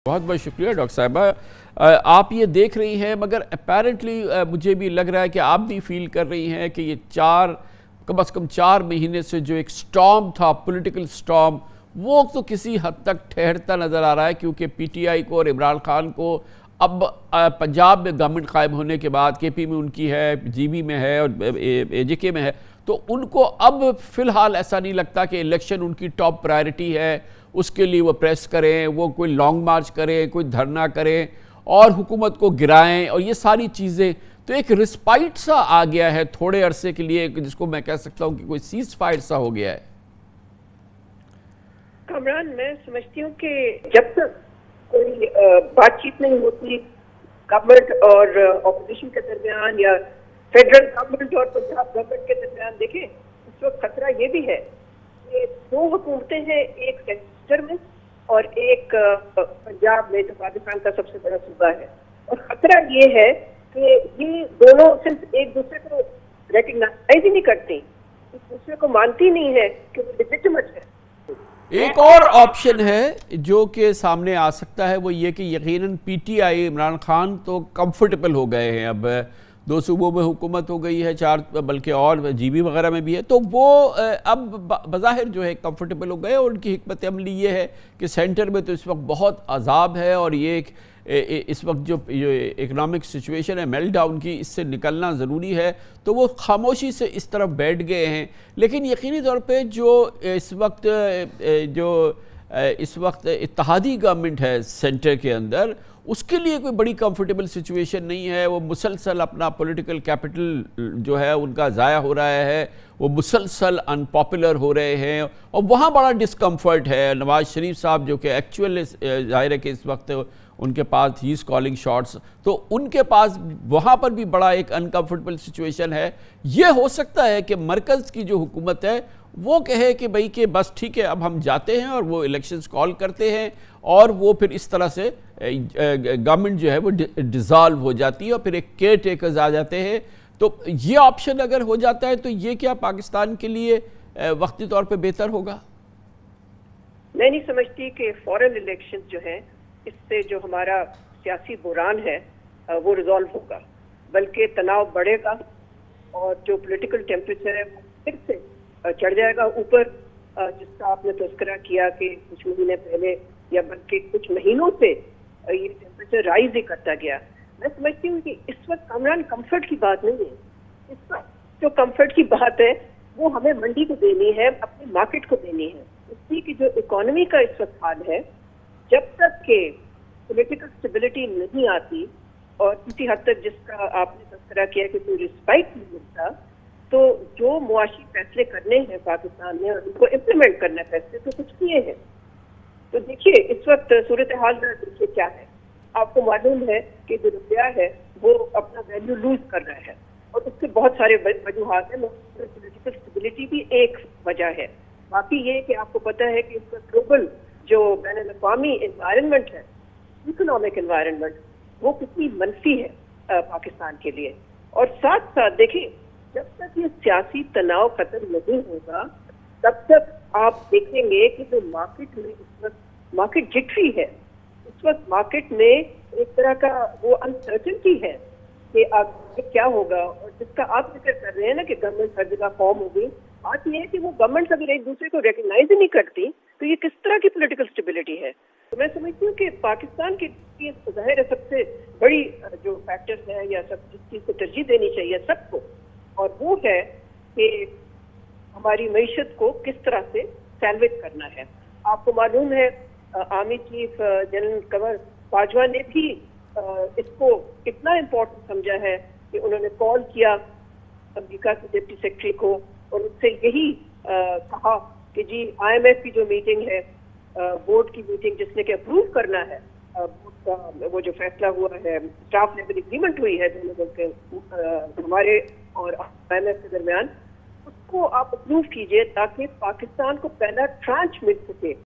बहुत बहुत शुक्रिया डॉक्टर साहिबा। आप ये देख रही हैं, मगर अपेरेंटली मुझे भी लग रहा है कि आप भी फील कर रही हैं कि ये कम से कम 4 महीने से जो एक स्टॉर्म था, पॉलिटिकल स्टॉर्म, वो तो किसी हद तक ठहरता नज़र आ रहा है, क्योंकि पीटीआई को और इमरान खान को अब पंजाब में गवर्नमेंट कायम होने के बाद केपी में उनकी है, जीबी में है और एजेके में है, तो उनको अब फ़िलहाल ऐसा नहीं लगता कि इलेक्शन उनकी टॉप प्रायोरिटी है। उसके लिए वो प्रेस करें, वो कोई लॉन्ग मार्च करें, कोई धरना करें और हुकूमत को गिराएं और ये सारी चीज़ें। तो एक रिस्पाइट सा आ गया है थोड़े अरसे के लिए, जिसको मैं कह सकता हूँ कि कोई सीज फायर सा हो गया है। कामरान, मैं समझती हूँ कि जब तक कोई बातचीत नहीं होती गवर्नमेंट और ऑपोजिशन के दरमियान या फेडरल गवर्नमेंट और पंजाब गवर्नमेंट के दरमियान, देखें इस वक्त खतरा ये भी है कि 2 हुकूमतें हैं, एक सेंटर में और एक पंजाब में जो पाकिस्तान का सबसे बड़ा सूबा है। और खतरा ये है कि ये दोनों सिर्फ एक दूसरे को रिकग्नाइज ही नहीं करती, एक दूसरे को मानती नहीं है कि वो लेजिटिमेट है। एक और ऑप्शन है जो कि सामने आ सकता है, वो ये कि यकीनन पीटीआई, इमरान खान तो कंफर्टेबल हो गए हैं, अब 2 सूबों में हुकूमत हो गई है, 4 बल्कि और जीबी वगैरह में भी है, तो वो अब बज़ाहिर जो है कंफर्टेबल हो गए। और उनकी हिकमत अमली ये है कि सेंटर में तो इस वक्त बहुत अजाब है और ये इस वक्त जो इकनॉमिक सिचुएशन है मेल्ट डाउन की, इससे निकलना ज़रूरी है, तो वो खामोशी से इस तरफ बैठ गए हैं। लेकिन यकीनी तौर पे जो इस वक्त इत्तेहादी गवर्नमेंट है सेंटर के अंदर, उसके लिए कोई बड़ी कंफर्टेबल सिचुएशन नहीं है। वो मुसलसल अपना पॉलिटिकल कैपिटल जो है उनका ज़ाया हो रहा है, वो मुसलसल अनपॉपुलर हो रहे हैं और वहाँ बड़ा डिस्कम्फर्ट है। नवाज शरीफ साहब जो कि एक्चुअल ज़ाहिर है कि इस वक्त उनके पास ही इज़ कॉलिंग शॉट्स, तो उनके पास वहाँ पर भी बड़ा एक अनकम्फर्टेबल सिचुएशन है। ये हो सकता है कि मरकज़ की जो हुकूमत है वो कहे कि भाई कि बस ठीक है, अब हम जाते हैं और वो इलेक्शंस कॉल करते हैं और वो फिर इस तरह से गवर्नमेंट जो है वो डिज़ॉल्व हो जाती है और फिर एक केयर टेकर्स आ जाते हैं। तो ये ऑप्शन अगर हो जाता है तो ये क्या पाकिस्तान के लिए वक्ती तौर पे बेहतर होगा? मैं नहीं समझती कि फॉरेन इलेक्शन जो है इससे जो हमारा सियासी बुरान है वो रिजॉल्व होगा, बल्कि तनाव बढ़ेगा और जो पॉलिटिकल टेम्परेचर है वो फिर से चढ़ जाएगा ऊपर, जिसका आपने तस्करा किया कि कुछ महीने पहले या बल्कि कुछ महीनों से ये टेम्परेचर राइज ही करता गया। मैं समझती हूँ कि इस वक्त कामरान कंफर्ट की बात नहीं है। इस वक्त जो कंफर्ट की बात है वो हमें मंडी को देनी है, अपनी मार्केट को देनी है। इसलिए कि जो इकोनॉमी का इस वक्त हाल है, जब तक के पॉलिटिकल स्टेबिलिटी नहीं आती और किसी हद तक जिसका आपने तस्करा किया कि कोई रिस्पाइट नहीं मिलता, तो जो मुआशी फैसले करने हैं पाकिस्तान में और उनको इम्प्लीमेंट करना फैसले तो कुछ किए हैं। तो देखिए इस वक्त सूरत हाल देखिए क्या है। आपको मालूम है कि जो रुपया है वो अपना वैल्यू लूज कर रहा है और उसके बहुत सारे वजूहात हैं। पॉलिटिकल स्टेबिलिटी भी एक वजह है। बाकी ये कि आपको पता है कि इसका ग्लोबल जो बैनुल-अक़वामी एनवायरनमेंट है, इकोनॉमिक एनवायरनमेंट, वो कितनी मनफी है पाकिस्तान के लिए। और साथ साथ देखिए, जब तक ये सियासी तनाव खत्म नहीं होगा तब तक आप देखेंगे कि जो मार्केट में इस वक्त मार्केट जिटरी है, इस वक्त मार्केट में एक तरह का वो अनसर्टेनिटी है कि आगे क्या होगा। और जिसका आप जिक्र कर रहे हैं ना कि गवर्नमेंट हर जगह फॉर्म हो गई, बात यह है कि वो गवर्नमेंट अगर एक दूसरे को रिकग्नाइज ही नहीं करती तो ये किस तरह की पॉलिटिकल स्टेबिलिटी है। तो मैं समझती हूँ कि पाकिस्तान की ज़ाहिर है सबसे बड़ी जो फैक्टर्स है या सब जिस चीज़ को तरजीह देनी चाहिए सबको, और वो है कि हमारी मईशत को किस तरह से सैल्वेज करना है। आपको मालूम है army chief general Kanwar Bajwa ने भी इसको कितना इम्पोर्टेंट समझा है कि उन्होंने कॉल किया अमेरिका के डिप्टी सेक्रेटरी को और उससे यही कहा कि जी IMF की जो मीटिंग है, बोर्ड की मीटिंग जिसने कि अप्रूव करना है, बोर्ड का वो जो फैसला हुआ है, स्टाफ लेवल एग्रीमेंट हुई है दोनों के हमारे और IMF के दरमियान, उसको आप अप्रूव कीजिए ताकि पाकिस्तान को पहला ट्रांच मिल सके